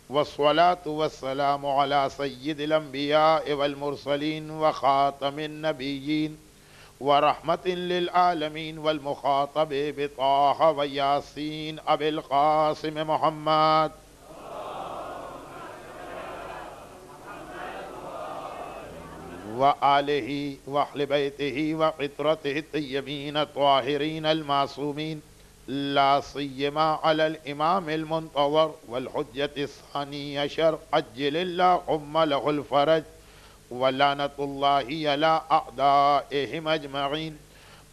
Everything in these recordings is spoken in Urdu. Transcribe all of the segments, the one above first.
والصلاة والسلام على سيد الأنبياء والمرسلين وخاتم النبيين ورحمة للعالمين والمخاطب بطه وياسين أبي القاسم محمد وآله وأهل بيته وفطرته الطيبين الطاهرين المعصومين لا سيما على الإمام المنتظر والحجة الثاني عشر عجل اللهم له الفرج ولعنة الله على أعدائهم أجمعين.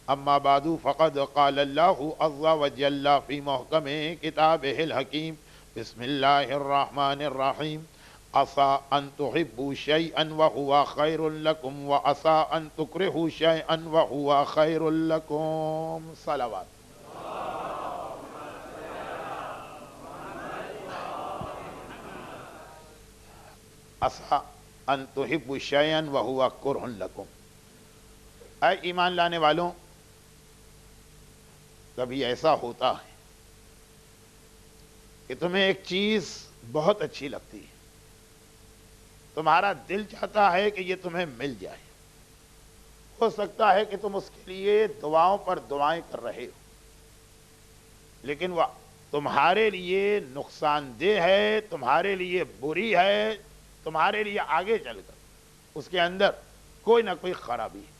أما بعد فقد قال الله عز وجل في محكم كتابه الحكيم بسم الله الرحمن الرحيم عسى أن تحبوا شيئا وهو خير لكم وعسى أن تكرهوا شيئا وهو خير لكم. صلوات. عسى أن تحبوا شيئا وهو كره لكم. اے ایمان لانے والوں، کبھی ایسا ہوتا ہے کہ تمہیں ایک چیز بہت اچھی لگتی ہے، تمہارا دل چاہتا ہے کہ یہ تمہیں مل جائے، ہو سکتا ہے کہ تم اس کے لیے دعاؤں پر دعائیں کر رہے ہو، لیکن وہ تمہارے لیے نقصان دہ ہے، تمہارے لیے بری ہے، تمہارے لیے آگے چل کر اس کے اندر کوئی نہ کوئی خرابی ہے.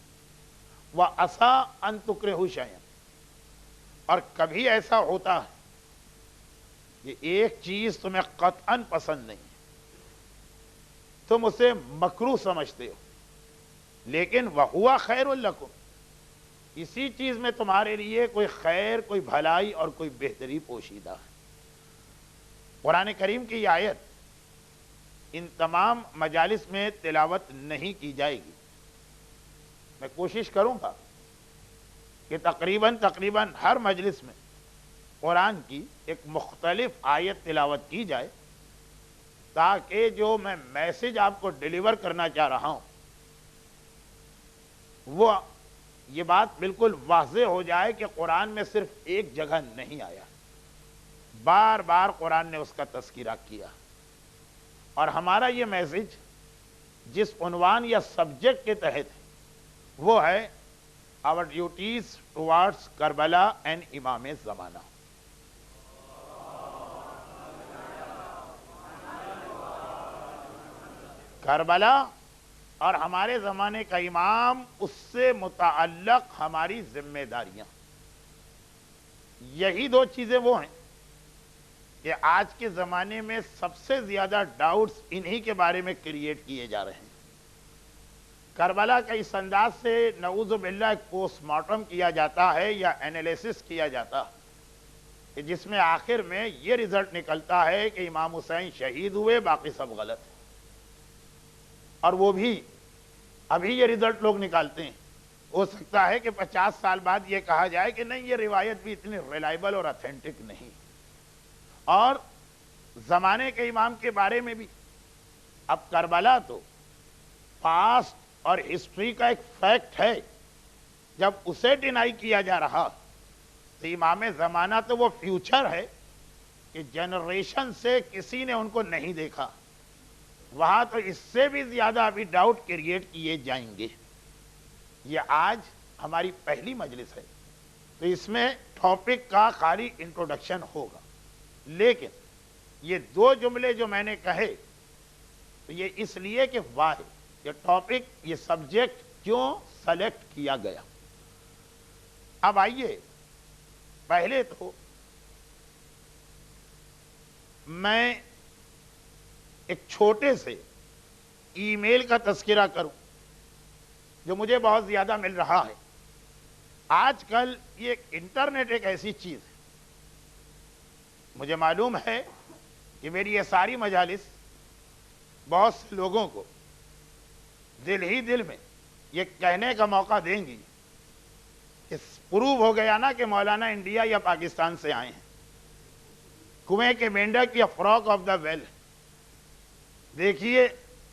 وَعَسَىٰ أَن تُكْرِهُوا شَيْئًا، اور کبھی ایسا ہوتا ہے کہ ایک چیز تمہیں قطعاً پسند نہیں ہے، تم اسے مکروہ سمجھتے ہو، لیکن وَهُوَ خَيْرٌ لَكُمْ، اسی چیز میں تمہارے لیے کوئی خیر، کوئی بھلائی اور کوئی بہتری پوشیدہ ہے. قرآن کریم کی یہ آیت ان تمام مجالس میں تلاوت نہیں کی جائے گی. میں کوشش کروں گا کہ تقریباً ہر مجلس میں قرآن کی ایک مختلف آیت تلاوت کی جائے، تاکہ جو میں میسج آپ کو ڈیلیور کرنا چاہ رہا ہوں وہ یہ بات بالکل واضح ہو جائے کہ قرآن میں صرف ایک جگہ نہیں آیا، بار بار قرآن نے اس کا تذکرہ کیا. اور ہمارا یہ میسج جس عنوان یا سبجیکٹ کے تحت ہے وہ ہے آور ڈیوٹیز ٹوارڈز کربلا اینڈ امام زمانہ. کربلا اور ہمارے زمانے کا امام، اس سے متعلق ہماری ذمہ داریاں، یہی دو چیزیں وہ ہیں کہ آج کے زمانے میں سب سے زیادہ ڈاؤٹس انہی کے بارے میں کریٹ کیے جا رہے ہیں. کربلا کا اس انداز سے نعوذ باللہ ایک پوسٹ مارٹم کیا جاتا ہے یا انالیسس کیا جاتا ہے کہ جس میں آخر میں یہ رزلٹ نکلتا ہے کہ امام حسین شہید ہوئے، باقی سب غلط ہے. اور وہ بھی ابھی یہ رزلٹ لوگ نکالتے ہیں. ہو سکتا ہے کہ 50 سال بعد یہ کہا جائے کہ نہیں، یہ روایت بھی اتنی ریلائبل اور اتھینٹک نہیں. اور زمانے کے امام کے بارے میں بھی اب کربلا تو پاسٹ اور ہسٹری کا ایک فیکٹ ہے، جب اسے ڈینائی کیا جا رہا تو امام زمانہ تو وہ فیوچر ہے کہ جنریشن سے کسی نے ان کو نہیں دیکھا، وہاں تو اس سے بھی زیادہ ابھی ڈاؤٹ کریٹ کیے جائیں گے. یہ آج ہماری پہلی مجلس ہے تو اس میں ٹاپک کا خالی انٹروڈکشن ہوگا، لیکن یہ دو جملے جو میں نے کہے تو یہ اس لیے کہ وائی یہ ٹاپک، یہ سبجیکٹ کیوں سلیکٹ کیا گیا. اب آئیے، پہلے تو میں ایک چھوٹے سے ای میل کا تذکرہ کروں جو مجھے بہت زیادہ مل رہا ہے. آج کل یہ انٹرنیٹ ایک ایسی چیز ہے، مجھے معلوم ہے کہ میری یہ ساری مجالس بہت سے لوگوں کو دل ہی دل میں یہ کہنے کا موقع دیں گی کہ پروو ہو گیا نا کہ مولانا انڈیا یا پاکستان سے آئے ہیں. کنویں کے مینڈک یا فراک آف دا ویل. دیکھیے،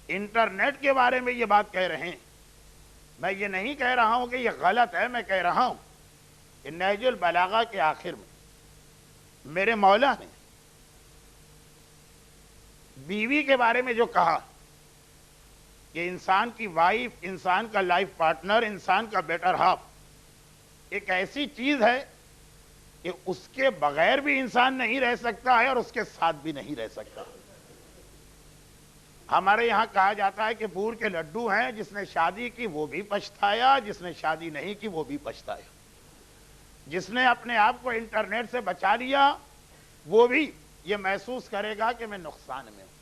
انٹرنیٹ کے بارے میں یہ بات کہہ رہے ہیں، میں یہ نہیں کہہ رہا ہوں کہ یہ غلط ہے، میں کہہ رہا ہوں کہ نہج البلاغہ کے آخر میں میرے مولا نے بیوی کے بارے میں جو کہا کہ انسان کی وائف، انسان کا لائف پارٹنر، انسان کا بیٹر ہاف ایک ایسی چیز ہے کہ اس کے بغیر بھی انسان نہیں رہ سکتا ہے اور اس کے ساتھ بھی نہیں رہ سکتا. ہمارے یہاں کہا جاتا ہے کہ بور کے لڈو ہیں، جس نے شادی کی وہ بھی پچھتایا، جس نے شادی نہیں کی وہ بھی پچھتایا. جس نے اپنے آپ کو انٹرنیٹ سے بچا لیا وہ بھی یہ محسوس کرے گا کہ میں نقصان میں ہوں،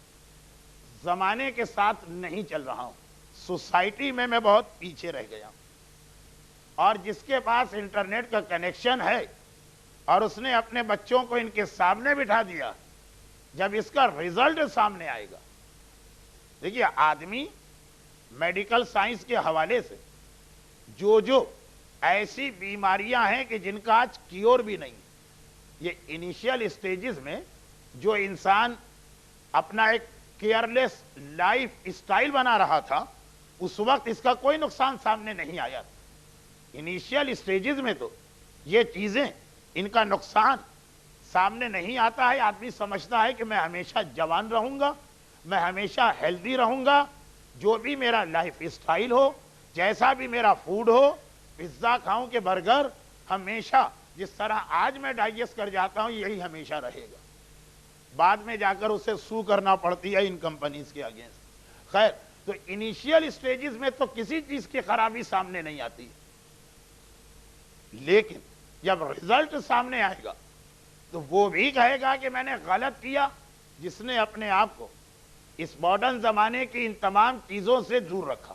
زمانے کے ساتھ نہیں چل رہا ہوں، سوسائٹی میں بہت پیچھے رہ گیا ہوں. اور جس کے پاس انٹرنیٹ کا کنیکشن ہے اور اس نے اپنے بچوں کو ان کے سامنے بٹھا دیا، جب اس کا ریزلٹ سامنے آئے گا. دیکھیے آدمی میڈیکل سائنس کے حوالے سے جو ایسی بیماریاں ہیں کہ جن کا آج کیور بھی نہیں، یہ انیشیل اسٹیجز میں جو انسان اپنا ایک کیئرلیس لائف اسٹائل بنا رہا تھا اس وقت اس کا کوئی نقصان سامنے نہیں آیا تھا. انیشیل اسٹیجز میں تو یہ چیزیں ان کا نقصان سامنے نہیں آتا ہے. آدمی سمجھتا ہے کہ میں ہمیشہ جوان رہوں گا، میں ہمیشہ ہیلدی رہوں گا، جو بھی میرا لائف اسٹائل ہو، جیسا بھی میرا فوڈ ہو، پیزا کھاؤں کہ برگر، ہمیشہ جس طرح آج میں ڈائجسٹ کر جاتا ہوں یہی ہمیشہ رہے گا. بعد میں جا کر اسے سو کرنا پڑتی ہے ان کمپنیز کے اگینسٹ. خیر، تو انیشیل اسٹیجز میں تو کسی چیز کی خرابی سامنے نہیں آتی، لیکن جب رزلٹ سامنے آئے گا تو وہ بھی کہے گا کہ میں نے غلط کیا. جس نے اپنے آپ کو اس ماڈرن زمانے کی ان تمام چیزوں سے دور رکھا،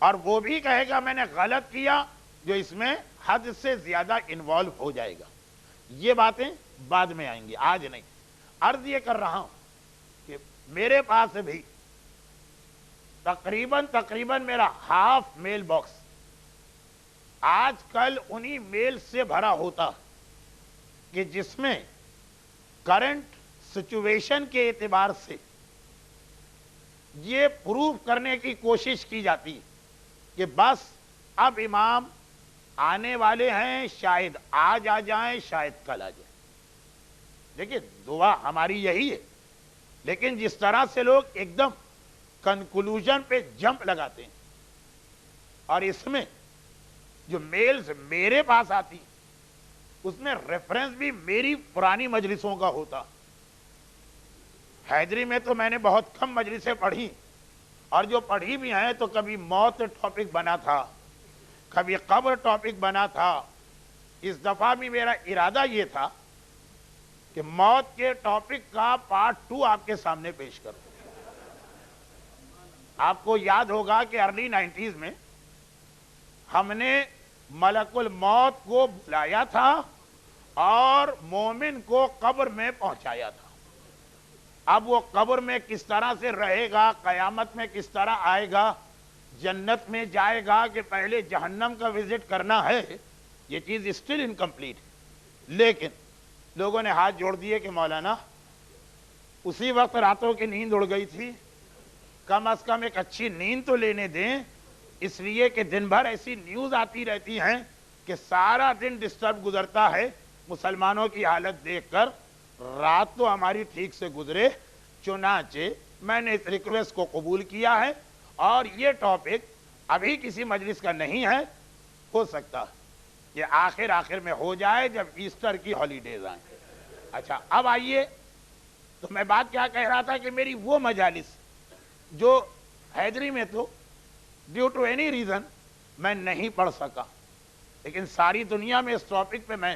اور وہ بھی کہے گا میں نے غلط کیا جو اس میں حد سے زیادہ انوالو ہو جائے گا. یہ باتیں بعد میں آئیں گی، آج نہیں. عرض یہ کر رہا ہوں کہ میرے پاس بھی تقریباً میرا ہاف میل باکس آج کل انہی میل سے بھرا ہوتا کہ جس میں کرنٹ سچویشن کے اعتبار سے یہ پروف کرنے کی کوشش کی جاتی کہ بس اب امام آنے والے ہیں، شاید آج آ جائیں، شاید کل آ جائیں. دیکھیے دعا ہماری یہی ہے، لیکن جس طرح سے لوگ ایک دم کنکلوژن پہ جمپ لگاتے ہیں، اور اس میں جو میلز میرے پاس آتی اس میں ریفرنس بھی میری پرانی مجلسوں کا ہوتا. حیدری میں تو میں نے بہت کم مجلسیں پڑھی، اور جو پڑھی بھی ہیں تو کبھی موت ٹاپک بنا تھا، کبھی قبر ٹاپک بنا تھا. اس دفعہ بھی میرا ارادہ یہ تھا کہ موت کے ٹاپک کا پارٹ 2 آپ کے سامنے پیش کروں. آپ کو یاد ہوگا کہ ارلی 90s میں ہم نے ملک الموت کو بلایا تھا اور مومن کو قبر میں پہنچایا تھا. اب وہ قبر میں کس طرح سے رہے گا، قیامت میں کس طرح آئے گا، جنت میں جائے گا کہ پہلے جہنم کا وزٹ کرنا ہے، یہ چیز اسٹل انکمپلیٹ. لیکن لوگوں نے ہاتھ جوڑ دیے کہ مولانا اسی وقت راتوں کی نیند اڑ گئی تھی، کم از کم ایک اچھی نیند تو لینے دیں. اس لیے کہ دن بھر ایسی نیوز آتی رہتی ہیں کہ سارا دن ڈسٹرب گزرتا ہے مسلمانوں کی حالت دیکھ کر. رات تو ہماری ٹھیک سے گزرے. چنانچہ میں نے اس ریکویسٹ کو قبول کیا ہے، اور یہ ٹاپک ابھی کسی مجلس کا نہیں ہے، ہو سکتا یہ آخر میں ہو جائے جب ایسٹر کی ہالیڈیز آئیں. اچھا اب آئیے، تو میں بات کیا کہہ رہا تھا کہ میری وہ مجالس جو حیدری میں تو ڈیو ٹو اینی ریزن میں نہیں پڑھ سکا، لیکن ساری دنیا میں اس ٹاپک پہ میں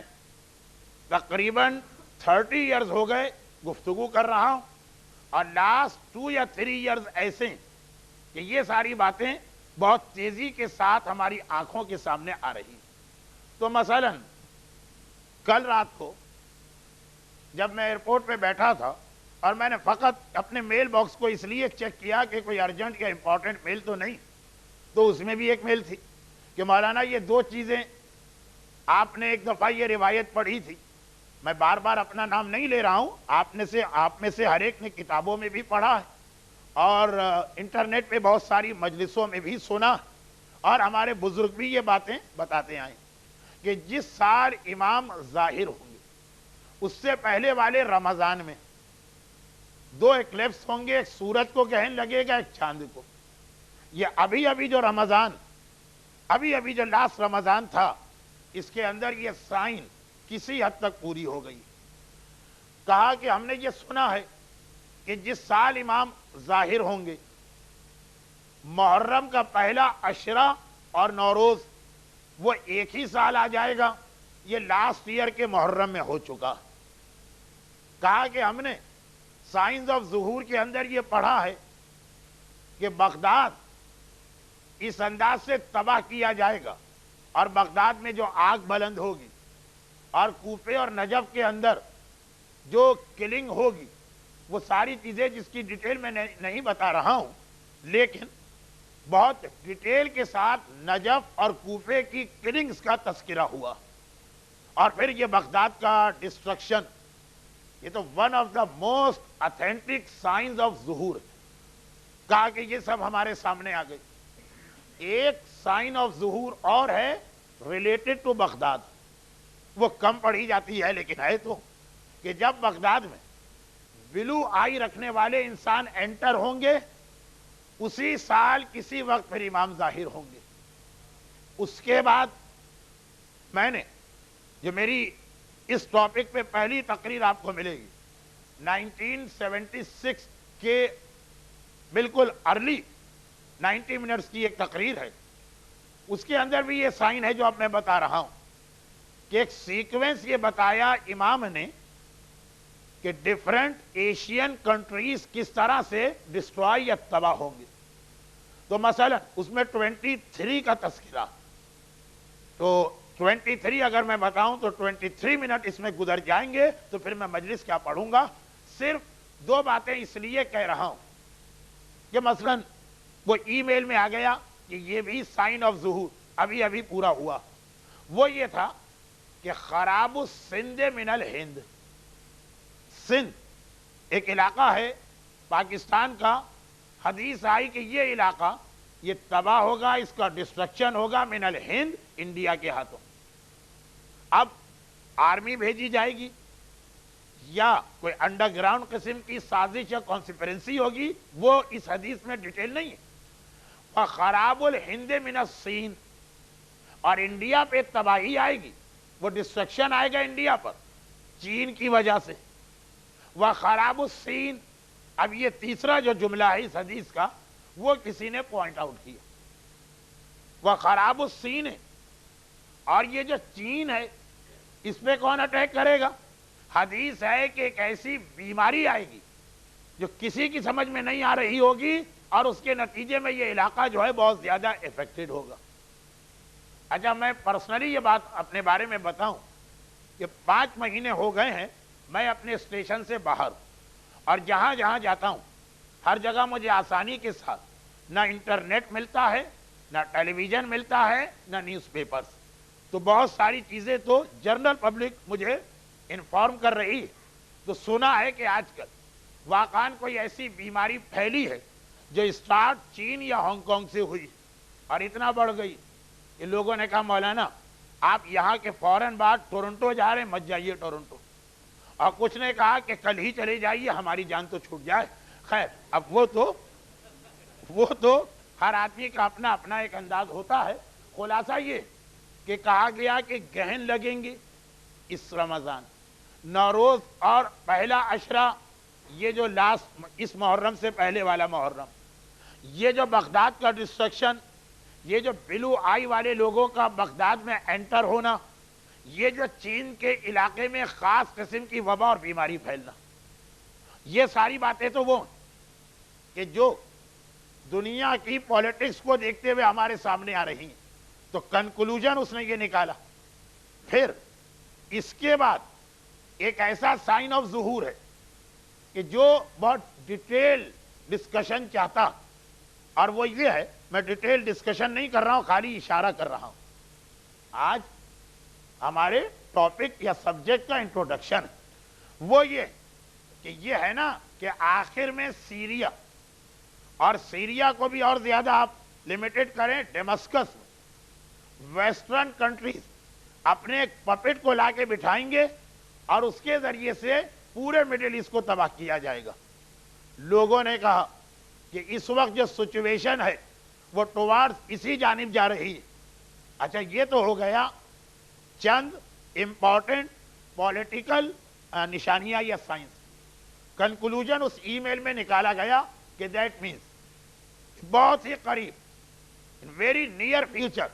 تقریباً 30 ایئرز ہو گئے گفتگو کر رہا ہوں، اور لاسٹ 2 یا 3 ایئرز ایسے ہیں کہ یہ ساری باتیں بہت تیزی کے ساتھ ہماری آنکھوں کے سامنے آ رہی ہیں. تو مثلا کل رات کو جب میں ایئرپورٹ پہ بیٹھا تھا اور میں نے فقط اپنے میل باکس کو اس لیے چیک کیا کہ کوئی ارجنٹ یا امپورٹنٹ میل تو نہیں، تو اس میں بھی ایک میل تھی کہ مولانا یہ 2 چیزیں آپ نے ایک دفعہ یہ روایت پڑھی تھی. میں بار بار اپنا نام نہیں لے رہا ہوں، آپ میں سے ہر ایک نے کتابوں میں بھی پڑھا ہے اور انٹرنیٹ پہ بہت ساری مجلسوں میں بھی سنا، اور ہمارے بزرگ بھی یہ باتیں بتاتے آئے کہ جس سال امام ظاہر ہوں گے اس سے پہلے والے رمضان میں دو ایکلپس ہوں گے، ایک سورج کو گہن لگے گا، ایک چاند کو. یہ ابھی جو رمضان، ابھی جو لاسٹ رمضان تھا، اس کے اندر یہ سائن کسی حد تک پوری ہو گئی. کہا کہ ہم نے یہ سنا ہے کہ جس سال امام ظاہر ہوں گے، محرم کا پہلا عشرہ اور نوروز وہ ایک ہی سال آ جائے گا. یہ لاسٹ ایئر کے محرم میں ہو چکا. کہا کہ ہم نے سائنس آف ظہور کے اندر یہ پڑھا ہے کہ بغداد اس انداز سے تباہ کیا جائے گا، اور بغداد میں جو آگ بلند ہوگی، اور کوفے اور نجف کے اندر جو کلنگ ہوگی، وہ ساری چیزیں جس کی ڈیٹیل میں نہیں بتا رہا ہوں، لیکن بہت ڈیٹیل کے ساتھ نجف اور کوفے کی کلنگز کا تذکرہ ہوا. اور پھر یہ بغداد کا ڈسٹرکشن، یہ تو one of the most authentic signs of ظہور. کہا کہ یہ سب ہمارے سامنے آ گئی. ایک سائن آف ظہور اور ہے ریلیٹڈ ٹو بغداد، وہ کم پڑھی جاتی ہے لیکن ہے تو، کہ جب بغداد میں بلو آئی رکھنے والے انسان انٹر ہوں گے، اسی سال کسی وقت پھر امام ظاہر ہوں گے. اس کے بعد میں نے جو میری اس ٹاپک پہ پہلی تقریر آپ کو ملے گی 1976 کے بالکل ارلی 90 منٹس کی ایک تقریر ہے. اس کے اندر بھی یہ سائن ہے جو اب میں بتا رہا ہوں، کہ ایک سیکوینس یہ بتایا امام نے کہ ڈیفرنٹ ایشین کنٹریز کس طرح سے ڈسٹرائے یا تباہ ہوں گے. تو مثلا اس میں 23 کا تذکرہ، تو 23 اگر میں بتاؤں تو 23 منٹ اس میں گزر جائیں گے، تو پھر میں مجلس کیا پڑھوں گا. صرف دو باتیں اس لیے کہہ رہا ہوں کہ مثلا وہ ای میل میں آ گیا کہ یہ بھی سائن آف ظہور ابھی پورا ہوا. وہ یہ تھا کہ خراب السند من الہند، سندھ ایک علاقہ ہے پاکستان کا، حدیث آئی کہ یہ علاقہ یہ تباہ ہوگا، اس کا ڈسٹرکشن ہوگا من الہند، انڈیا کے ہاتھوں. اب آرمی بھیجی جائے گی یا کوئی انڈر گراؤنڈ قسم کی سازش یا کانسپیرنسی ہوگی، وہ اس حدیث میں ڈیٹیل نہیں ہے. خراب الہند من الصین، اور انڈیا پہ تباہی آئے گی، وہ ڈسٹرکشن آئے گا انڈیا پر چین کی وجہ سے. وہ خراب الصین، اب یہ تیسرا جو جملہ ہے اس حدیث کا وہ کسی نے پوائنٹ آؤٹ کیا. وہ خراب الصین ہے، اور یہ جو چین ہے اس پہ کون اٹیک کرے گا؟ حدیث ہے کہ ایک ایسی بیماری آئے گی جو کسی کی سمجھ میں نہیں آ رہی ہوگی، اور اس کے نتیجے میں یہ علاقہ جو ہے بہت زیادہ افیکٹڈ ہوگا. اچھا، میں پرسنلی یہ بات اپنے بارے میں بتاؤں کہ 5 مہینے ہو گئے ہیں میں اپنے اسٹیشن سے باہر ہوں، اور جہاں جہاں جاتا ہوں ہر جگہ مجھے آسانی کے ساتھ نہ انٹرنیٹ ملتا ہے، نہ ٹیلی ویژن ملتا ہے، نہ نیوز پیپرز. تو بہت ساری چیزیں تو جنرل پبلک مجھے انفارم کر رہی ہے. تو سنا ہے کہ آج کل واقعاً کوئی ایسی بیماری پھیلی ہے جو اسٹارٹ چین یا ہانگ کانگ سے ہوئی اور اتنا بڑھ گئی کہ لوگوں نے کہا مولانا آپ یہاں کے فوراً بعد ٹورنٹو جا رہے ہیں، مت جائیے ٹورنٹو. اور کچھ نے کہا کہ کل ہی چلے جائیے، ہماری جان تو چھوٹ جائے. خیر، اب وہ تو ہر آدمی کا اپنا اپنا ایک انداز ہوتا ہے. خلاصہ یہ کہ کہا گیا کہ گہن لگیں گے اس رمضان، نوروز اور پہلا عشرہ، یہ جو لاسٹ اس محرم سے پہلے والا محرم، یہ جو بغداد کا ڈسٹرکشن، یہ جو بلو آئی والے لوگوں کا بغداد میں انٹر ہونا، یہ جو چین کے علاقے میں خاص قسم کی وبا اور بیماری پھیلنا، یہ ساری باتیں تو وہ کہ جو دنیا کی پالیٹکس کو دیکھتے ہوئے ہمارے سامنے آ رہی ہیں. تو کنکلوژن اس نے یہ نکالا. پھر اس کے بعد ایک ایسا سائن آف ظہور ہے کہ جو بہت ڈیٹیل ڈسکشن چاہتا، اور وہ یہ ہے، میں ڈیٹیل ڈسکشن نہیں کر رہا ہوں، خالی اشارہ کر رہا ہوں. آج ہمارے ٹاپک یا سبجیکٹ کا انٹروڈکشن وہ یہ کہ یہ ہے نا کہ آخر میں سیریا، اور سیریا کو بھی اور زیادہ آپ لمیٹڈ کریں ڈیمسکس، ویسٹرن کنٹریز اپنے ایک پپٹ کو لا کے بٹھائیں گے اور اس کے ذریعے سے پورے مڈل ایسٹ کو تباہ کیا جائے گا. لوگوں نے کہا کہ اس وقت جو سچویشن ہے وہ ٹوارڈ اسی جانب جا رہی ہے. اچھا یہ تو ہو گیا چند امپورٹنٹ پولیٹیکل نشانیاں یا سائنس. کنکلوژن اس ای میل میں نکالا گیا کہ دیٹ مینس بہت ہی قریب ویری نیئر فیوچر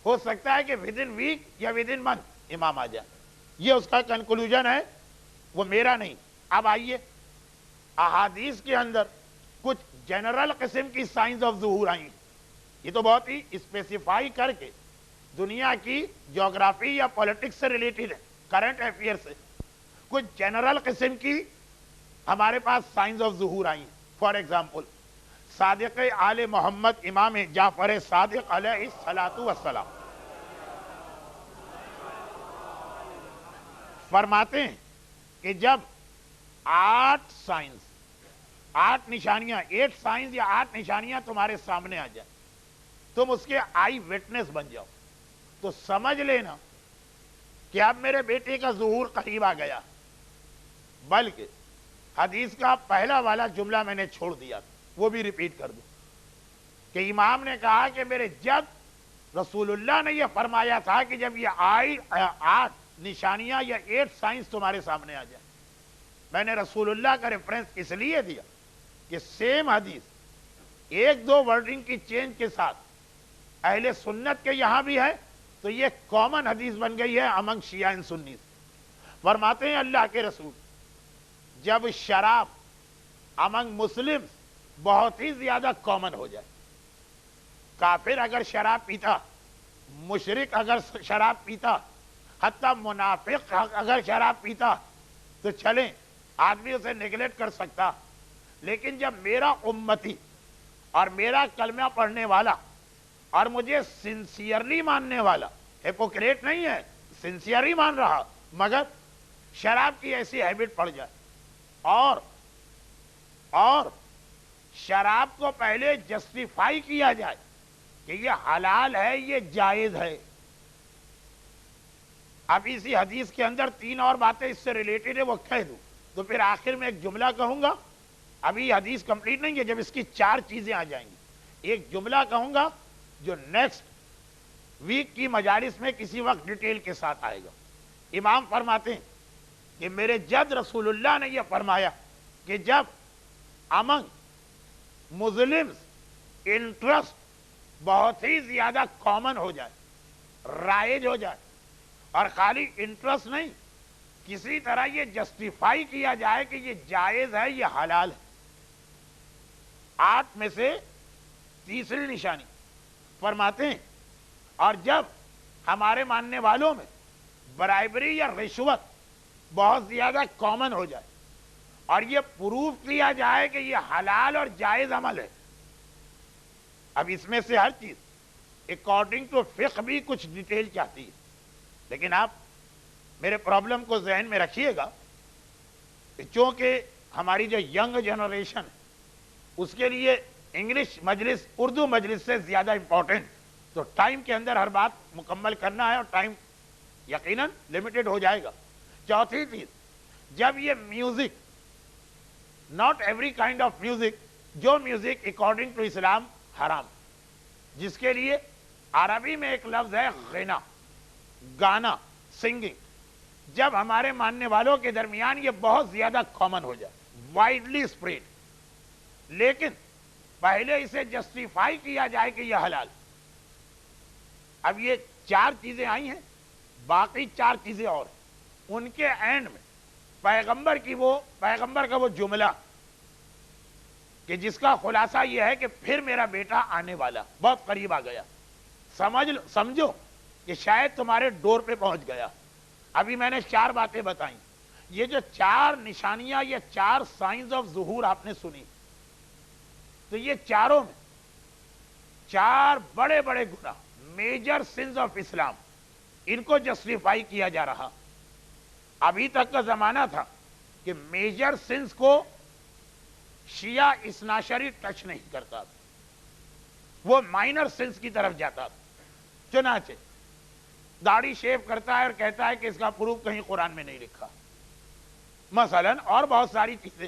ہو سکتا ہے کہ ود ان ویک یا ود ان منتھ امام آ جائے. یہ اس کا کنکلوژن ہے, وہ میرا نہیں. اب آئیے احادیث کے اندر کچھ جنرل قسم کی سائنس آف ظہور آئی ہیں. یہ تو بہت ہی اسپیسیفائی کر کے دنیا کی جغرافی یا پولیٹکس سے ریلیٹڈ ہے, کرنٹ افیئر سے. کچھ جنرل قسم کی ہمارے پاس سائنس آف ظہور آئی ہیں. فار ایگزامپل صادق آل محمد امام جعفر صادق علیہ الصلاۃ والسلام فرماتے ہیں کہ جب 8 سائنس 8 نشانیاں 8 سائنس یا 8 نشانیاں تمہارے سامنے آ جائیں, تم اس کے آئی وٹنس بن جاؤ, تو سمجھ لینا کہ اب میرے بیٹے کا ظہور قریب آ گیا. بلکہ حدیث کا پہلا والا جملہ میں نے چھوڑ دیا, وہ بھی ریپیٹ کر دوں کہ امام نے کہا کہ میرے جد رسول اللہ نے یہ فرمایا تھا کہ جب یہ 8 نشانیاں یا 8 سائنس تمہارے سامنے آ جائیں. میں نے رسول اللہ کا ریفرنس اس لیے دیا کہ سیم حدیث 1-2 ورڈنگ کی چینج کے ساتھ اہل سنت کے یہاں بھی ہے, تو یہ کامن حدیث بن گئی ہے امنگ شیعہ ان سنی. فرماتے ہیں اللہ کے رسول جب شراب امنگ مسلم بہت ہی زیادہ کامن ہو جائے, کافر اگر شراب پیتا, مشرک اگر شراب پیتا, حتیٰ منافق اگر شراب پیتا, تو چلیں آدمی اسے نیگلیکٹ کر سکتا. لیکن جب میرا امتی اور میرا کلمہ پڑھنے والا اور مجھے سنسیئرلی ماننے والا, ہیپوکریٹ نہیں ہے, سنسیئرلی مان رہا, مگر شراب کی ایسی ہیبٹ پڑ جائے اور شراب کو پہلے جسٹیفائی کیا جائے کہ یہ حلال ہے, یہ جائز ہے. اب اسی حدیث کے اندر 3 اور باتیں اس سے ریلیٹڈ ہے, وہ کہہ دوں تو پھر آخر میں ایک جملہ کہوں گا. ابھی حدیث کمپلیٹ نہیں ہے, جب اس کی 4 چیزیں آ جائیں گی ایک جملہ کہوں گا جو نیکسٹ ویک کی مجالس میں کسی وقت ڈیٹیل کے ساتھ آئے گا. امام فرماتے ہیں کہ میرے جد رسول اللہ نے یہ فرمایا کہ جب امنگ مسلمز انٹرسٹ بہت ہی زیادہ کامن ہو جائے, رائج ہو جائے, اور خالی انٹرسٹ نہیں, کسی طرح یہ جسٹیفائی کیا جائے کہ یہ جائز ہے, یہ حلال ہے. 8 میں سے تیسری نشانی فرماتے ہیں اور جب ہمارے ماننے والوں میں برائبری یا رشوت بہت زیادہ کامن ہو جائے اور یہ پروف کیا جائے کہ یہ حلال اور جائز عمل ہے. اب اس میں سے ہر چیز اکارڈنگ ٹو فقہ بھی کچھ ڈیٹیل چاہتی ہے, لیکن آپ میرے پرابلم کو ذہن میں رکھیے گا کہ چونکہ ہماری جو ینگ جنریشن ہے اس کے لیے انگلش مجلس اردو مجلس سے زیادہ امپورٹنٹ, تو ٹائم کے اندر ہر بات مکمل کرنا ہے اور ٹائم یقیناً لمیٹڈ ہو جائے گا. چوتھی چیز, جب یہ music, not every kind of music, جو میوزک اکارڈنگ ٹو اسلام حرام, جس کے لیے عربی میں ایک لفظ ہے غنا, گانا, سنگنگ, جب ہمارے ماننے والوں کے درمیان یہ بہت زیادہ کامن ہو جائے, وائڈلی اسپریڈ, لیکن پہلے اسے جسٹیفائی کیا جائے کہ یہ حلال. اب یہ 4 چیزیں آئی ہیں, باقی 4 چیزیں اور ہیں. ان کے اینڈ میں پیغمبر کا وہ جملہ کہ جس کا خلاصہ یہ ہے کہ پھر میرا بیٹا آنے والا بہت قریب آ گیا, سمجھو کہ شاید تمہارے ڈور پہ پہنچ گیا. ابھی میں نے 4 باتیں بتائیں, یہ جو 4 نشانیاں یا 4 سائنز آف ظہور آپ نے سنی, تو یہ چاروں میں 4 بڑے بڑے گناہ, میجر سنز آف اسلام, ان کو جسٹیفائی کیا جا رہا. ابھی تک کا زمانہ تھا کہ میجر سنز کو شیعہ اثناشری ٹچ نہیں کرتا تھا, وہ مائنر سنز کی طرف جاتا تھا. چنانچہ داڑھی شیو کرتا ہے اور کہتا ہے کہ اس کا پروف کہیں قرآن میں نہیں لکھا, مثلا, اور بہت ساری چیزیں.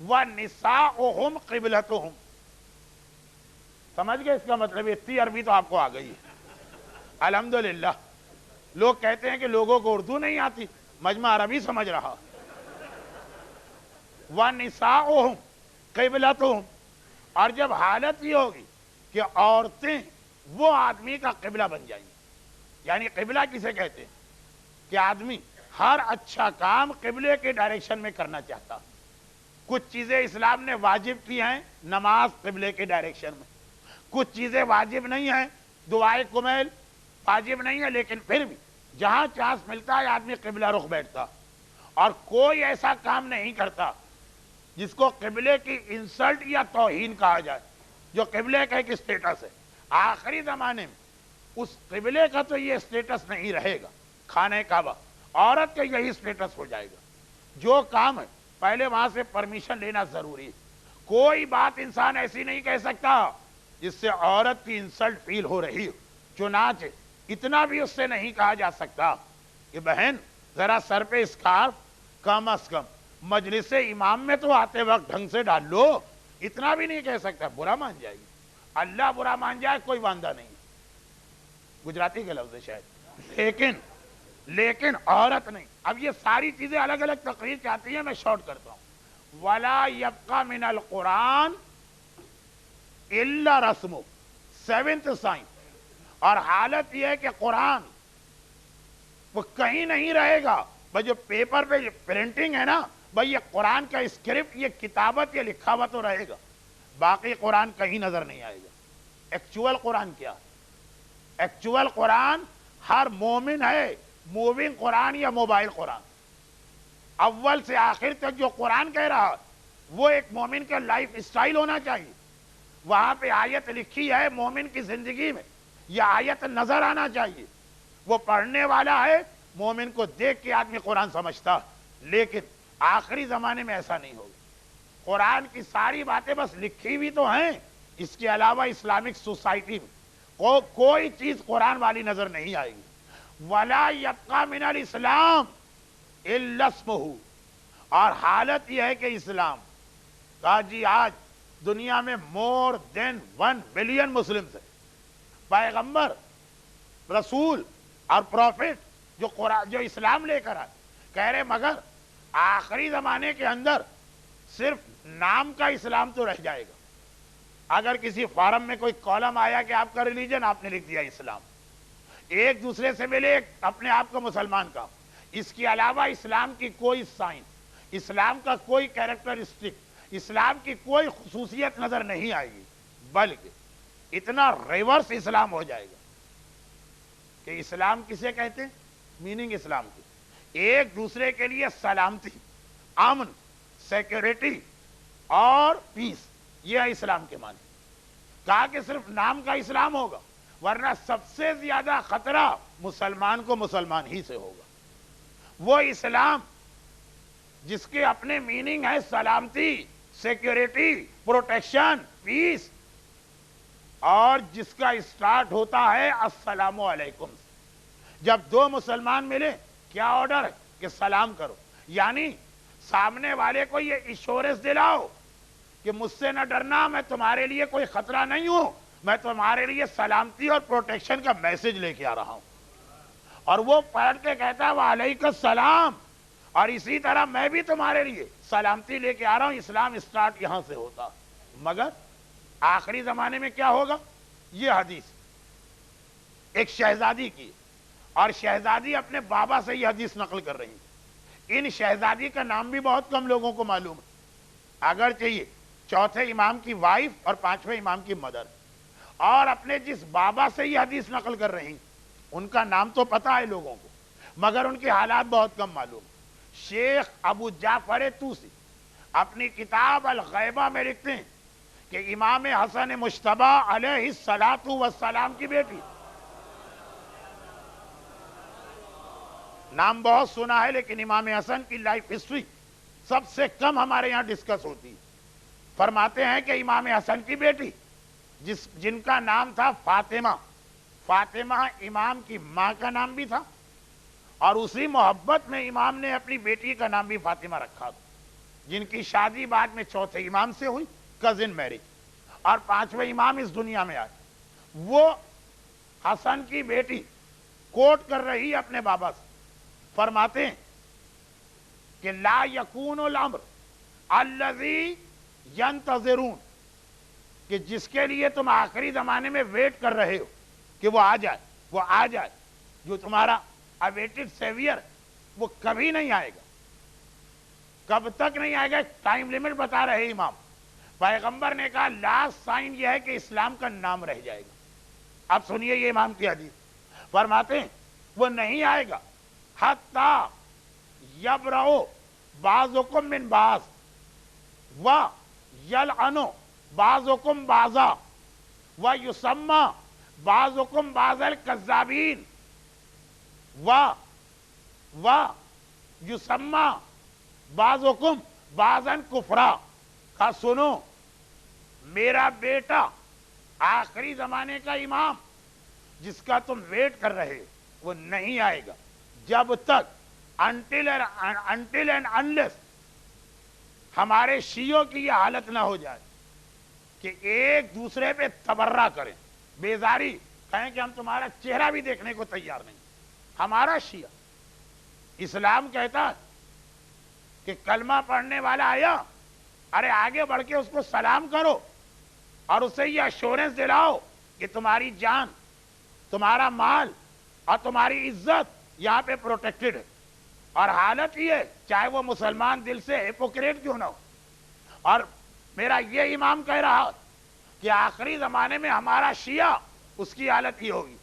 وَنِسَاؤُهُمْ قِبْلَتُهُمْ. سمجھ گئے اس کا مطلب؟ اتنی عربی تو آپ کو آ گئی ہے الحمدللہ. لوگ کہتے ہیں کہ لوگوں کو اردو نہیں آتی، مجمع عربی سمجھ رہا. وَنِسَاؤُهُمْ قِبْلَتُهُمْ. اور جب حالت یہ ہوگی کہ عورتیں وہ آدمی کا قبلہ بن جائیں گی. یعنی قبلہ کسے کہتے ہیں؟ کہ آدمی ہر اچھا کام قبلے کے ڈائریکشن میں کرنا چاہتا. کچھ چیزیں اسلام نے واجب کی ہیں، نماز قبلے کے ڈائریکشن میں. کچھ چیزیں واجب نہیں ہیں، دعائے کمیل واجب نہیں ہے، لیکن پھر بھی جہاں چانس ملتا ہے آدمی قبلہ رخ بیٹھتا. اور کوئی ایسا کام نہیں کرتا جس کو قبلے کی انسلٹ یا توہین کہا جائے، جو قبلے کا ایک اسٹیٹس ہے. آخری زمانے میں اس قبلے کا تو یہ اسٹیٹس نہیں رہے گا. خانہ کعبہ عورت کا یہی اسٹیٹس ہو جائے گا. جو کام ہے پہلے وہاں سے پرمیشن لینا ضروری ہے. کوئی بات انسان ایسی نہیں کہہ سکتا جس سے عورت کی انسلٹ فیل ہو رہی ہو. چنانچہ اتنا بھی اس سے نہیں کہا جا سکتا کہ بہن ذرا سر پہ اسکارف کم از کم مجلس امام میں تو آتے وقت ڈھنگ سے ڈال لو. اتنا بھی نہیں کہہ سکتا، برا مان جائے گی. اللہ برا مان جائے کوئی واندہ نہیں، گجراتی کے لفظ ہے شاید. لیکن عورت نہیں. اب یہ ساری چیزیں الگ الگ تقریر چاہتی ہیں، میں شارٹ کرتا ہوں. وَلَا يَبْقَى مِنَ الْقُرْآنِ إِلَّا رَسْمُ. 7th sign. اور حالت یہ ہے کہ قرآن وہ کہیں نہیں رہے گا. بھائی جو پیپر پہ پرنٹنگ ہے نا، بھائی یہ قرآن کا اسکرپٹ، یہ کتابت، یہ لکھا ہوا تو رہے گا. باقی قرآن کہیں نظر نہیں آئے گا. ایکچول قرآن کیا؟ ایکچول قرآن ہر مومن ہے موونگ قرآن یا موبائل قرآن. اول سے آخر تک جو قرآن کہہ رہا ہے وہ ایک مومن کا لائف اسٹائل ہونا چاہیے. وہاں پہ آیت لکھی ہے مومن کی زندگی میں، یہ آیت نظر آنا چاہیے. وہ پڑھنے والا ہے، مومن کو دیکھ کے آدمی قرآن سمجھتا. لیکن آخری زمانے میں ایسا نہیں ہوگا. قرآن کی ساری باتیں بس لکھی بھی تو ہیں، اس کے علاوہ اسلامک سوسائٹی میں کوئی چیز قرآن والی نظر نہیں آئے گی. وَلَا يَبْقَى مِنَ الْإِسْلَامِ إِلَّا اسْمُهُ. اور حالت یہ ہے کہ اسلام کہا جی آج دنیا میں مور دین 1 بلین مسلمز ہیں. پیغمبر، رسول اور پروفٹ جو اسلام لے کر آئے، کہہ رہے مگر آخری زمانے کے اندر صرف نام کا اسلام تو رہ جائے گا. اگر کسی فارم میں کوئی کالم آیا کہ آپ کا ریلیجن، آپ نے لکھ دیا اسلام. ایک دوسرے سے ملے اپنے آپ کو مسلمان کا. اس کے علاوہ اسلام کی کوئی سائن، اسلام کا کوئی کیریکٹرسٹک، اسلام کی کوئی خصوصیت نظر نہیں آئے گی. بلکہ اتنا ریورس اسلام ہو جائے گا کہ اسلام کسے کہتے ہیں؟ میننگ اسلام کی ایک دوسرے کے لیے سلامتی، امن، سیکیورٹی اور پیس، یہ ہے اسلام کے معنی. کہا کہ صرف نام کا اسلام ہوگا، ورنہ سب سے زیادہ خطرہ مسلمان کو مسلمان ہی سے ہوگا. وہ اسلام جس کے اپنے میننگ ہے سلامتی، سیکیورٹی، پروٹیکشن، پیس، اور جس کا اسٹارٹ ہوتا ہے السلام علیکم. جب دو مسلمان ملے کیا آرڈر ہے کہ سلام کرو. یعنی سامنے والے کو یہ ایشورنس دلاؤ کہ مجھ سے نہ ڈرنا، میں تمہارے لیے کوئی خطرہ نہیں ہوں، میں تمہارے لیے سلامتی اور پروٹیکشن کا میسج لے کے آ رہا ہوں. اور وہ پلٹ کے کہتا ہے وعلیکم السلام، اور اسی طرح میں بھی تمہارے لیے سلامتی لے کے آ رہا ہوں. اسلام اسٹارٹ یہاں سے ہوتا. مگر آخری زمانے میں کیا ہوگا؟ یہ حدیث ایک شہزادی کی، اور شہزادی اپنے بابا سے یہ حدیث نقل کر رہی ہے. ان شہزادی کا نام بھی بہت کم لوگوں کو معلوم ہے، اگر چاہیے چوتھے امام کی وائف اور 5ویں امام کی مدر. اور اپنے جس بابا سے یہ حدیث نقل کر رہی ہیں ان کا نام تو پتا ہے لوگوں کو، مگر ان کے حالات بہت کم معلوم. شیخ ابو جعفر طوسی اپنی کتاب الغیبہ میں لکھتے ہیں کہ امام حسن مجتبی علیہ الصلاۃ والسلام کی بیٹی، نام بہت سنا ہے لیکن امام حسن کی لائف ہسٹری سب سے کم ہمارے یہاں ڈسکس ہوتی ہے. فرماتے ہیں کہ امام حسن کی بیٹی جن کا نام تھا فاطمہ، فاطمہ امام کی ماں کا نام بھی تھا، اور اسی محبت میں امام نے اپنی بیٹی کا نام بھی فاطمہ رکھا. جن کی شادی بعد میں چوتھے امام سے ہوئی، کزن میرج، اور پانچویں امام اس دنیا میں آئے. وہ حسن کی بیٹی کوٹ کر رہی ہے اپنے بابا سے، فرماتے ہیں کہ لا یکون الامر الذی ینتظرون، کہ جس کے لیے تم آخری زمانے میں ویٹ کر رہے ہو کہ وہ آ جائے، وہ آ جائے، جو تمہارا اویٹڈ سیویئر، وہ کبھی نہیں آئے گا. کب تک نہیں آئے گا؟ ٹائم لیمٹ بتا رہے امام. پیغمبر نے کہا لاسٹ سائن یہ ہے کہ اسلام کا نام رہ جائے گا. اب سنیے یہ امام کی حدیث، فرماتے ہیں وہ نہیں آئے گا حتی یبرؤ بعضکم من بعض و یلعنُ بعضکم بعضا و یسمی بعضکم بعض الکذابین و یسمی بعضکم بعضا کفرا. کہا سنو، میرا بیٹا آخری زمانے کا امام جس کا تم ویٹ کر رہے وہ نہیں آئے گا جب تک until and unless ہمارے شیعوں کی یہ حالت نہ ہو جائے کہ ایک دوسرے پہ تبرہ کریں، بیزاری کہیں کہ ہم تمہارا چہرہ بھی دیکھنے کو تیار نہیں. ہمارا شیعہ اسلام کہتا ہے کہ کلمہ پڑھنے والا آیا، ارے آگے بڑھ کے اس کو سلام کرو اور اسے یہ ایشورنس دلاؤ کہ تمہاری جان، تمہارا مال اور تمہاری عزت یہاں پہ پروٹیکٹڈ ہے. اور حالت یہ چاہے وہ مسلمان دل سے ہپوکریٹ کیوں نہ ہو. اور میرا یہ امام کہہ رہا کہ آخری زمانے میں ہمارا شیعہ اس کی حالت ہی ہوگی،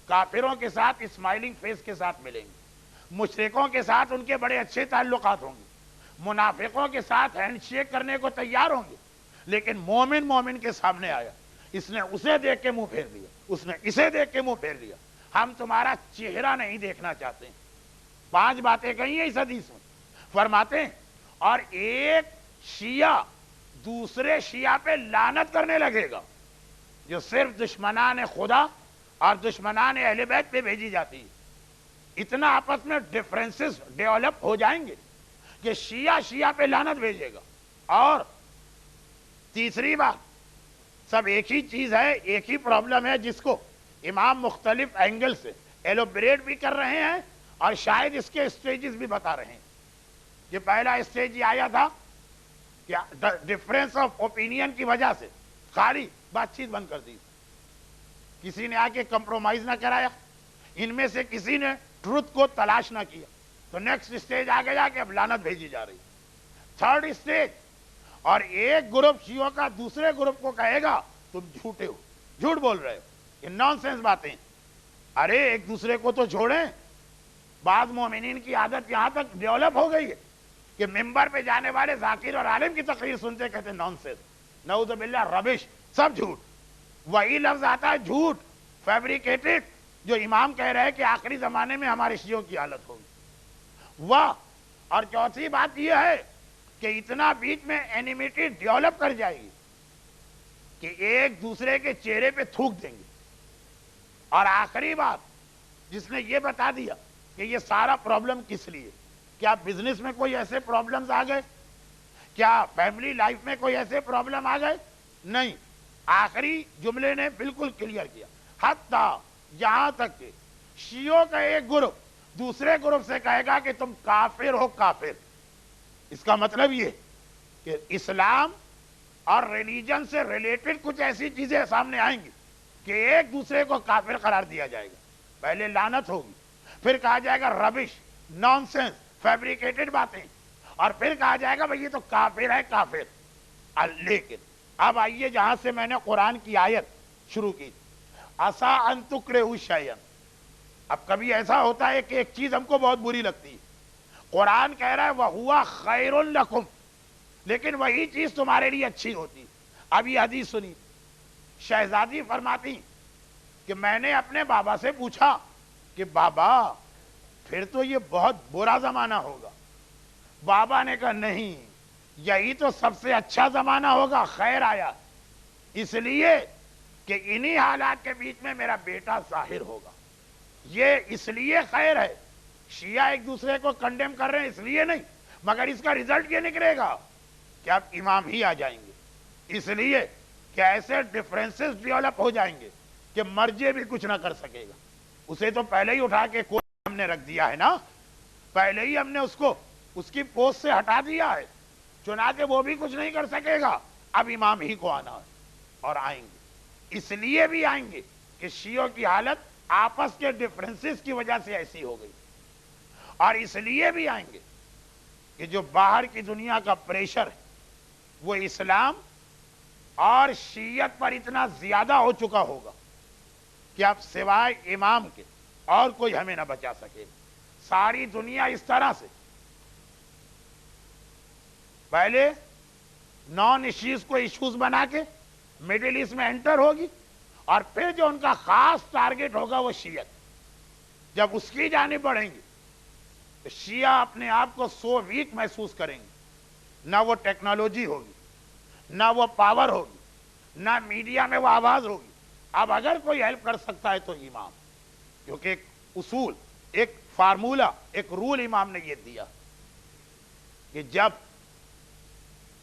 کافروں کے ساتھ اسمائلنگ فیس کے ساتھ ملیں گے، مشرکوں کے ساتھ ان کے بڑے اچھے تعلقات ہوں گے، منافقوں کے ساتھ ہینڈ شیک کرنے کو تیار ہوں گے. لیکن مومن کے سامنے آیا، اس نے اسے دیکھ کے منہ پھیر لیا، اس نے اسے دیکھ کے منہ پھیر لیا. ہم تمہارا چہرہ نہیں دیکھنا چاہتے ہیں. 5 باتیں کہی ہیں اس حدیث میں. فرماتے ہیں اور ایک شیعہ دوسرے شیعہ پہ لعنت کرنے لگے گا جو صرف دشمنان خدا اور دشمنان اہل بیت پہ بھیجی جاتی ہے. اتنا آپس میں ڈفرینسز ڈیولپ ہو جائیں گے کہ شیعہ پہ لعنت بھیجے گا. اور تیسری بات، سب ایک ہی چیز ہے، ایک ہی پرابلم ہے جس کو امام مختلف اینگل سے ایلوبریٹ بھی کر رہے ہیں اور شاید اس کے اسٹیجز بھی بتا رہے ہیں. کہ پہلا اسٹیج یہ آیا تھا کہ ڈفرینس آف اوپینین کی وجہ سے خالی بات چیت بند کر دی، کسی نے آ کے کمپرومائز نہ کرایا، ان میں سے کسی نے ٹروتھ کو تلاش نہ کیا، تو نیکسٹ اسٹیج آ گیا کہ اب لعنت بھیجی جا رہی. تھرڈ اسٹیج، اور ایک گروپ شیعوں کا دوسرے گروپ کو کہے گا تم جھوٹے ہو، جھوٹ بول رہے ہو، یہ نان سینس باتیں. ارے ایک دوسرے کو تو چھوڑیں. بعض مومنین کی عادت یہاں تک ڈیولپ ہو گئی ہے کہ ممبر پہ جانے والے ذاکر اور عالم کی تقریر سنتے کہتے نان سینس، نعوذ باللہ، ربش، سب جھوٹ. وہی لفظ آتا ہے جھوٹ، فیبریکیٹڈ، جو امام کہہ رہے ہیں کہ آخری زمانے میں ہمارے شیعوں کی حالت ہوگی. واہ. اور چوتھی بات یہ ہے کہ اتنا بیچ میں اینیمیٹی ڈیولپ کر جائے گی کہ ایک دوسرے کے چہرے پہ تھوک دیں گے. اور آخری بات، جس نے یہ بتا دیا کہ یہ سارا پرابلم کس لیے، کیا بزنس میں کوئی ایسے پرابلمز آ گئے، کیا فیملی لائف میں کوئی ایسے پرابلم آ گئے؟ نہیں. آخری جملے نے بالکل کلیئر کیا. حتیٰ یہاں تک کہ شیعوں کا ایک گروپ دوسرے گروپ سے کہے گا کہ تم کافر ہو، کافر. اس کا مطلب یہ کہ اسلام اور ریلیجن سے ریلیٹڈ کچھ ایسی چیزیں سامنے آئیں گی کہ ایک دوسرے کو کافر قرار دیا جائے گا. پہلے لعنت ہوگی، پھر کہا جائے گا ربش، نان سینس، فیبریکیٹڈ باتیں، اور پھر کہا جائے گا بھئی یہ تو کافر ہے، کافر. لیکن اب آئیے جہاں سے میں نے قرآن کی آیت شروع کی، عسیٰ ان تکرہوا شیئا. اب کبھی ایسا ہوتا ہے کہ ایک چیز ہم کو بہت بری لگتی ہے، قرآن کہہ رہا ہے وَهُوَ خَيْرٌ لَكُمْ، لیکن وہی چیز تمہارے لیے اچھی ہوتی. اب یہ حدیث سنی، شہزادی فرماتی کہ میں نے اپنے بابا سے پوچھا کہ بابا پھر تو یہ بہت برا زمانہ ہوگا. بابا نے کہا نہیں، یہی تو سب سے اچھا زمانہ ہوگا. خیر آیا اس لیے کہ انہی حالات کے بیچ میں میرا بیٹا ظاہر ہوگا. یہ اس لیے خیر ہے. شیعہ ایک دوسرے کو کنڈیم کر رہے ہیں اس لیے نہیں، مگر اس کا ریزلٹ یہ نکلے گا کہ اب امام ہی آ جائیں گے، اس لیے کہ ایسے ڈفرینسز ڈیولپ ہو جائیں گے کہ مرجے بھی کچھ نہ کر سکے گا. اسے تو پہلے ہی اٹھا کے کوئی ہم نے رکھ دیا ہے نا، پہلے ہی ہم نے اس کو اس کی پوسٹ سے ہٹا دیا ہے، چنانچہ وہ بھی کچھ نہیں کر سکے گا. اب امام ہی کو آنا ہے اور آئیں گے. اس لیے بھی آئیں گے کہ شیعوں کی حالت آپس کے ڈفرینسز کی وجہ سے ایسی ہو گئی، اور اس لیے بھی آئیں گے کہ جو باہر کی دنیا کا پریشر ہے وہ اسلام اور شیعت پر اتنا زیادہ ہو چکا ہوگا کہ اب سوائے امام کے اور کوئی ہمیں نہ بچا سکے. ساری دنیا اس طرح سے پہلے نان ایشوز کو ایشوز بنا کے مڈل ایسٹ میں انٹر ہوگی، اور پھر جو ان کا خاص ٹارگٹ ہوگا وہ شیعت. جب اس کی جانب بڑھیں گے تو شیعہ اپنے آپ کو سو ویک محسوس کریں گے. نہ وہ ٹیکنالوجی ہوگی، نہ وہ پاور ہوگی، نہ میڈیا میں وہ آواز ہوگی. اب اگر کوئی ہیلپ کر سکتا ہے تو امام، کیونکہ ایک اصول، ایک فارمولا، ایک رول امام نے یہ دیا کہ جب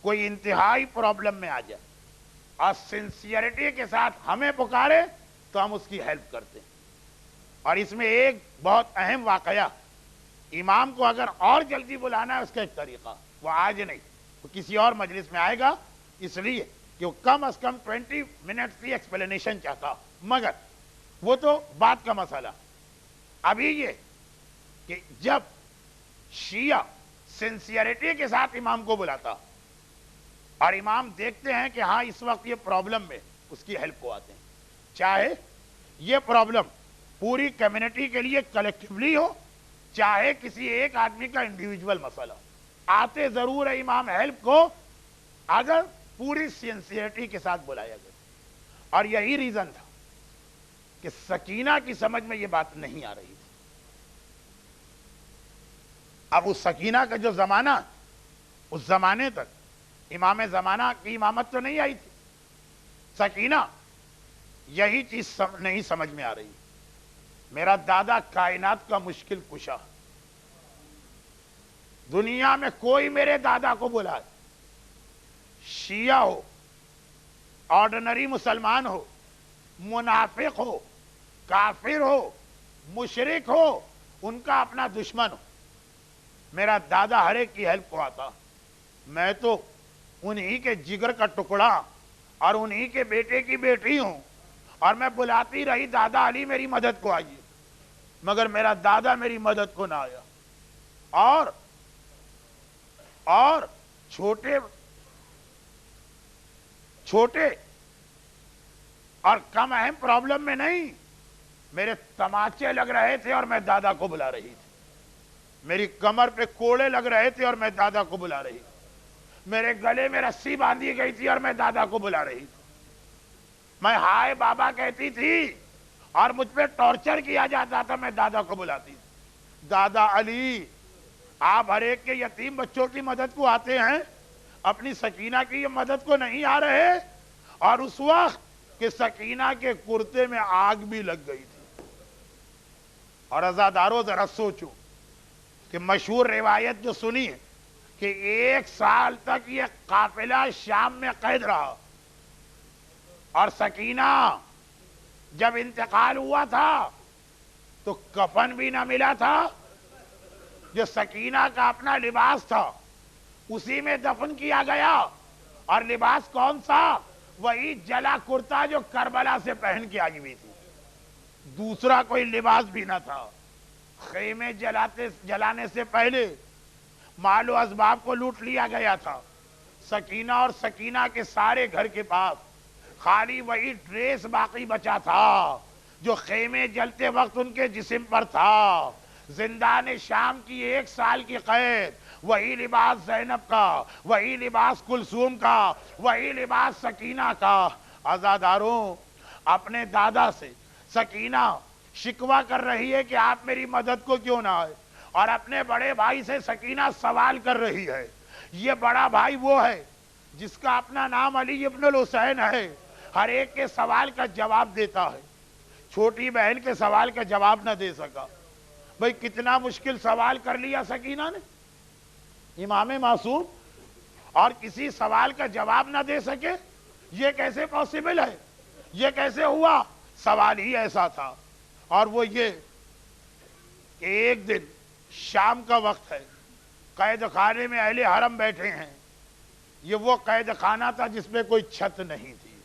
کوئی انتہائی پرابلم میں آ جائے اور سنسیئرٹی کے ساتھ ہمیں پکارے تو ہم اس کی ہیلپ کرتے ہیں. اور اس میں ایک بہت اہم واقعہ، امام کو اگر اور جلدی بلانا ہے اس کا ایک طریقہ، وہ آج نہیں، وہ کسی اور مجلس میں آئے گا، اس لیے کہ وہ کم از کم 20 منٹ کی ایکسپلینیشن چاہتا. مگر وہ تو بات کا مسئلہ. ابھی یہ کہ جب شیعہ سنسیئرٹی کے ساتھ امام کو بلاتا اور امام دیکھتے ہیں کہ ہاں اس وقت یہ پرابلم میں، اس کی ہیلپ کو آتے ہیں، چاہے یہ پرابلم پوری کمیونٹی کے لیے کلیکٹیولی ہو، چاہے کسی ایک آدمی کا انڈیویجول مسئلہ، آتے ضرور ہے امام ہیلپ کو اگر پوری سنسیئرٹی کے ساتھ بلایا گیا. اور یہی ریزن تھا کہ سکینہ کی سمجھ میں یہ بات نہیں آ رہی تھی. اب اس سکینہ کا جو زمانہ، اس زمانے تک امام زمانہ کی امامت تو نہیں آئی تھی. سکینہ یہی چیز نہیں سمجھ میں آ رہی. میرا دادا کائنات کا مشکل کشا، دنیا میں کوئی میرے دادا کو بلائے، شیعہ ہو، آرڈنری مسلمان ہو، منافق ہو، کافر ہو، مشرک ہو، ان کا اپنا دشمن ہو، میرا دادا ہر ایک کی ہیلپ کو آتا. میں تو انہی کے جگر کا ٹکڑا اور انہی کے بیٹے کی بیٹی ہوں، اور میں بلاتی رہی دادا علی میری مدد کو آئیے، مگر میرا دادا میری مدد کو نہ آیا. اور چھوٹے اور کم اہم پرابلم میں نہیں، میرے تماچے لگ رہے تھے اور میں دادا کو بلا رہی تھی. میری کمر پہ کوڑے لگ رہے تھے اور میں دادا کو بلا رہی تھی. میرے گلے میں رسی باندھی گئی تھی اور میں دادا کو بلا رہی تھی. میں ہائے بابا کہتی تھی اور مجھ پہ ٹارچر کیا جاتا تھا، میں دادا کو بلاتی تھی. دادا علی، آپ ہر ایک کے یتیم بچوں کی مدد کو آتے ہیں، اپنی سکینہ کی یہ مدد کو نہیں آ رہے. اور اس وقت کہ سکینہ کے کرتے میں آگ بھی لگ گئی تھی. اور عزادارو ذرا سوچو کہ مشہور روایت جو سنی ہے کہ 1 سال تک یہ قافلہ شام میں قید رہا، اور سکینہ جب انتقال ہوا تھا تو کفن بھی نہ ملا تھا. جو سکینہ کا اپنا لباس تھا اسی میں دفن کیا گیا. اور لباس کون سا؟ وہی جلا کرتا جو کربلا سے پہن کے آئی ہوئی تھی. دوسرا کوئی لباس بھی نہ تھا. خیمے جلانے سے پہلے مال و اسباب کو لوٹ لیا گیا تھا. سکینہ اور سکینہ کے سارے گھر کے پاس خالی وہی ڈریس باقی بچا تھا جو خیمے جلتے وقت ان کے جسم پر تھا. زندان شام کی 1 سال کی قید، وہی لباس زینب کا، وہی لباس کلثوم کا، وہی لباس سکینہ کا. عزاداروں، اپنے دادا سے سکینہ شکوہ کر رہی ہے کہ آپ میری مدد کو کیوں نہ آئے، اور اپنے بڑے بھائی سے سکینہ سوال کر رہی ہے. یہ بڑا بھائی وہ ہے جس کا اپنا نام علی ابن الحسین ہے، ہر ایک کے سوال کا جواب دیتا ہے. چھوٹی بہن کے سوال کا جواب نہ دے سکا. بھئی کتنا مشکل سوال کر لیا سکینہ نے. امام معصوم اور کسی سوال کا جواب نہ دے سکے؟ یہ کیسے پاسبل ہے؟ یہ کیسے ہوا؟ سوال ہی ایسا تھا۔ اور وہ یہ کہ ایک دن شام کا وقت ہے، قید خانے میں اہل حرم بیٹھے ہیں۔ یہ وہ قید خانہ تھا جس میں کوئی چھت نہیں تھی۔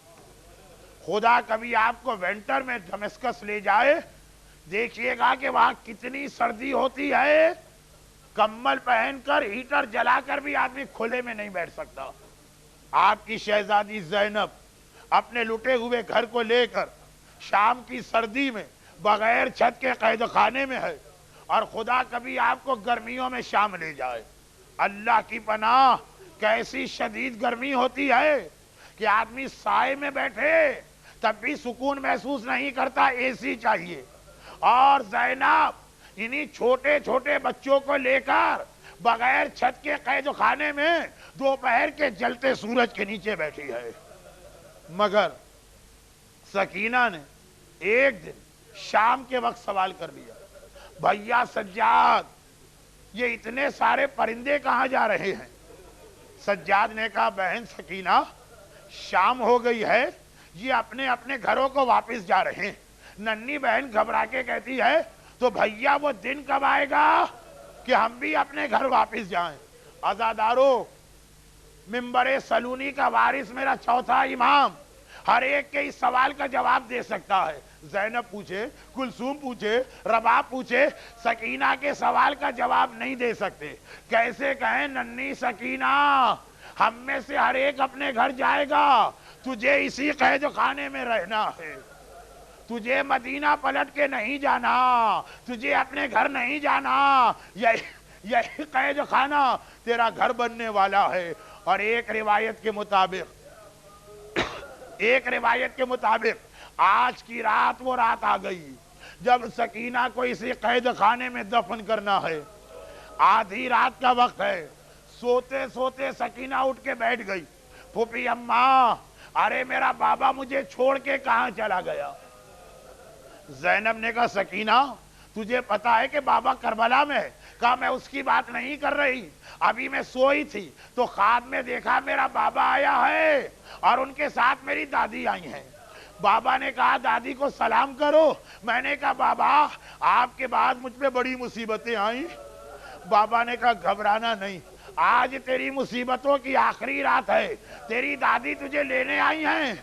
خدا کبھی آپ کو ونٹر میں دمشق لے جائے، دیکھیے گا کہ وہاں کتنی سردی ہوتی ہے، کمبل پہن کر ہیٹر جلا کر بھی آدمی کھلے میں نہیں بیٹھ سکتا۔ آپ کی شہزادی زینب اپنے لٹے ہوئے گھر کو لے کر شام کی سردی میں بغیر چھت کے قید خانے میں ہے، اور خدا کبھی آپ کو گرمیوں میں شام لے جائے۔ اللہ کی پناہ، کیسی شدید گرمی ہوتی ہے کہ آدمی سائے میں بیٹھے تب بھی سکون محسوس نہیں کرتا، اے سی چاہیے۔ اور زینب انہی چھوٹے چھوٹے بچوں کو لے کر بغیر چھت کے قید خانے میں دوپہر کے جلتے سورج کے نیچے بیٹھی ہے۔ مگر سکینہ نے ایک دن شام کے وقت سوال کر لیا، بھیا سجاد، یہ اتنے سارے پرندے کہاں جا رہے ہیں؟ سجاد نے کہا، بہن سکینہ، شام ہو گئی ہے، یہ اپنے اپنے گھروں کو واپس جا رہے ہیں۔ ننھی بہن گھبرا کے کہتی ہے، تو بھیا وہ دن کب آئے گا کہ ہم بھی اپنے گھر واپس جائیں؟ عزادارو، منبر سلونی کا وارث میرا چوتھا امام ہر ایک کے اس سوال کا جواب دے سکتا ہے۔ زینب پوچھے، کلثوم پوچھے، رباب پوچھے، سکینہ کے سوال کا جواب نہیں دے سکتے۔ کیسے کہیں ننھی سکینہ، ہم میں سے ہر ایک اپنے گھر جائے گا، تجھے اسی قید خانے میں رہنا ہے، تجھے مدینہ پلٹ کے نہیں جانا، تجھے اپنے گھر نہیں جانا، یہی قید خانہ تیرا گھر بننے والا ہے۔ اور ایک روایت کے مطابق آج کی رات وہ رات آ گئی جب سکینہ کو اسی قید خانے میں دفن کرنا ہے۔ آدھی رات کا وقت ہے، سوتے سوتے سکینہ اٹھ کے بیٹھ گئی، پھوپھی اماں، ارے میرا بابا مجھے چھوڑ کے کہاں چلا گیا؟ زینب نے کہا، سکینہ، تجھے پتا ہے کہ بابا کربلا میں ہے؟ کہا، میں اس کی بات نہیں کر رہی، ابھی میں سوئی تھی تو خواب میں دیکھا میرا بابا آیا ہے اور ان کے ساتھ میری دادی آئی ہیں۔ بابا نے کہا، دادی کو سلام کرو۔ میں نے کہا، بابا آپ کے بعد مجھ پہ بڑی مصیبتیں آئیں۔ بابا نے کہا، گھبرانا نہیں، آج تیری مصیبتوں کی آخری رات ہے، تیری دادی تجھے لینے آئی ہیں۔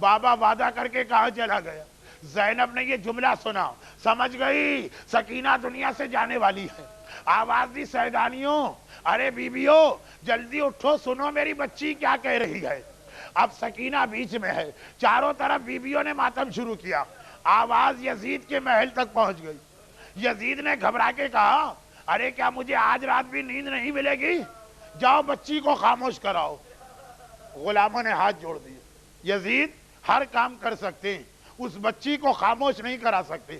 بابا وعدہ کر کے کہاں چلا گیا؟ زینب نے یہ جملہ سنا، سمجھ گئی سکینہ دنیا سے جانے والی ہے۔ آواز دی، سیدانیوں، ارے بیبیوں، جلدی اٹھو، سنو میری بچی کیا کہہ رہی ہے۔ اب سکینہ بیچ میں ہے، چاروں طرف بیبیوں نے ماتم شروع کیا۔ آواز یزید کے محل تک پہنچ گئی۔ یزید نے گھبرا کے کہا، ارے کیا مجھے آج رات بھی نیند نہیں ملے گی؟ جاؤ بچی کو خاموش کراؤ۔ غلاموں نے ہاتھ جوڑ دیے، یزید ہر کام کر سکتے ہیں، اس بچی کو خاموش نہیں کرا سکتے۔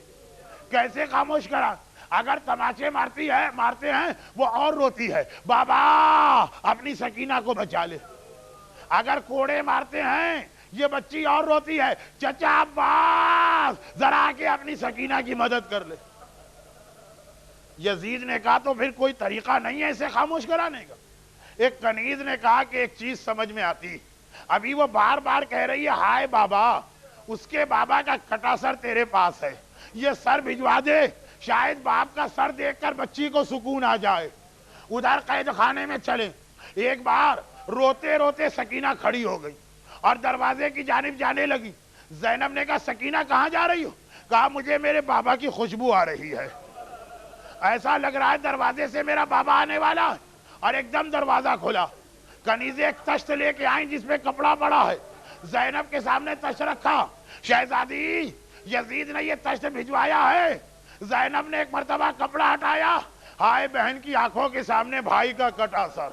کیسے خاموش کرا؟ اگر تماچے مارتے ہیں وہ اور روتی ہے، بابا اپنی سکینہ کو بچا لے۔ اگر کوڑے مارتے ہیں یہ بچی اور روتی ہے، چچا عباس ذرا آ کے اپنی سکینہ کی مدد کر لے۔ یزید نے کہا، تو پھر کوئی طریقہ نہیں ہے اسے خاموش کرانے کا؟ ایک کنیز نے کہا کہ ایک چیز سمجھ میں آتی، ابھی وہ بار بار کہہ رہی ہے ہائے بابا، اس کے بابا کا کٹا سر تیرے پاس ہے، یہ سر بھجوا دے، شاید باپ کا سر دیکھ کر بچی کو سکون آ جائے۔ ادھر قید خانے میں چلے، ایک بار روتے روتے سکینہ کھڑی ہو گئی اور دروازے کی جانب جانے لگی۔ زینب نے کہا، سکینہ کہاں جا رہی ہو؟ کہا، مجھے میرے بابا کی خوشبو آ رہی ہے، ایسا لگ رہا ہے دروازے سے میرا بابا آنے والا ہے۔ اور ایک دم دروازہ کھلا، کنیزیں ایک تشت لے کے آئیں جس پہ کپڑا پڑا ہے، زینب کے سامنے تشت رکھا۔ شہزادی، یزید نے یہ تشت بھجوایا ہے۔ زینب نے ایک مرتبہ کپڑا ہٹایا، ہائے بہن کی آنکھوں کے سامنے بھائی کا کٹا سر۔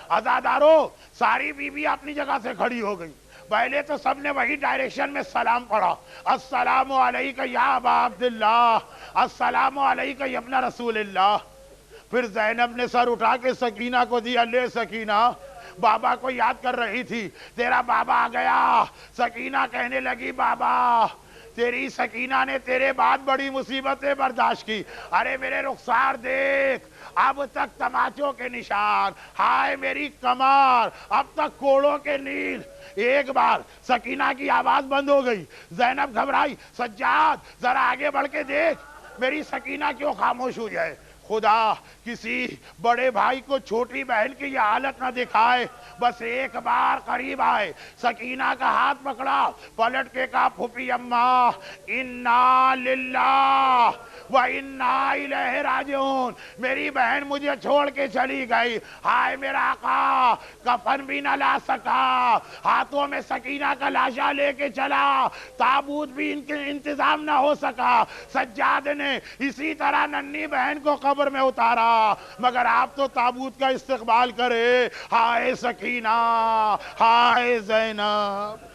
عزادارو، ساری بیوی اپنی جگہ سے کھڑی ہو گئی۔ پہلے تو سب نے وہی ڈائریکشن میں سلام پڑھا، السلام علیکہ یا ابا عبداللہ، السلام علیکہ یا ابن رسول اللہ۔ پھر زینب نے سر اٹھا کے سکینہ کو دیا، لے سکینہ، بابا کو یاد کر رہی تھی، تیرا بابا آ گیا۔ سکینہ کہنے لگی، بابا تیری سکینہ نے تیرے بعد بڑی مصیبتیں برداشت کی. ارے میرے رخسار دیکھ, اب تک تماچوں کے نشان, ہائے میری کمار, اب تک کوڑوں کے نیل. ایک بار سکینہ کی آواز بند ہو گئی. زینب گھبرائی, سجاد ذرا آگے بڑھ کے دیکھ, میری سکینہ کیوں خاموش ہو جائے. خدا کسی بڑے بھائی کو چھوٹی بہن کی یہ حالت نہ دکھائے. بس ایک بار قریب آئے, سکینہ کا ہاتھ پکڑا, پلٹ کے کہا, پھوپھی اماں انا للہ و انا الیہ راجعون, میری بہن مجھے چھوڑ کے چلی گئی. ہائے میرا آقا کفن بھی نہ لا سکا, ہاتھوں میں سکینہ کا لاشا لے کے چلا, تابوت بھی ان کے انتظام نہ ہو سکا. سجاد نے اسی طرح ننھی بہن کو قبر میں اتارا, مگر آپ تو تابوت کا استقبال کرے. ہائے سکینہ, ہائے زینب.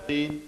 تین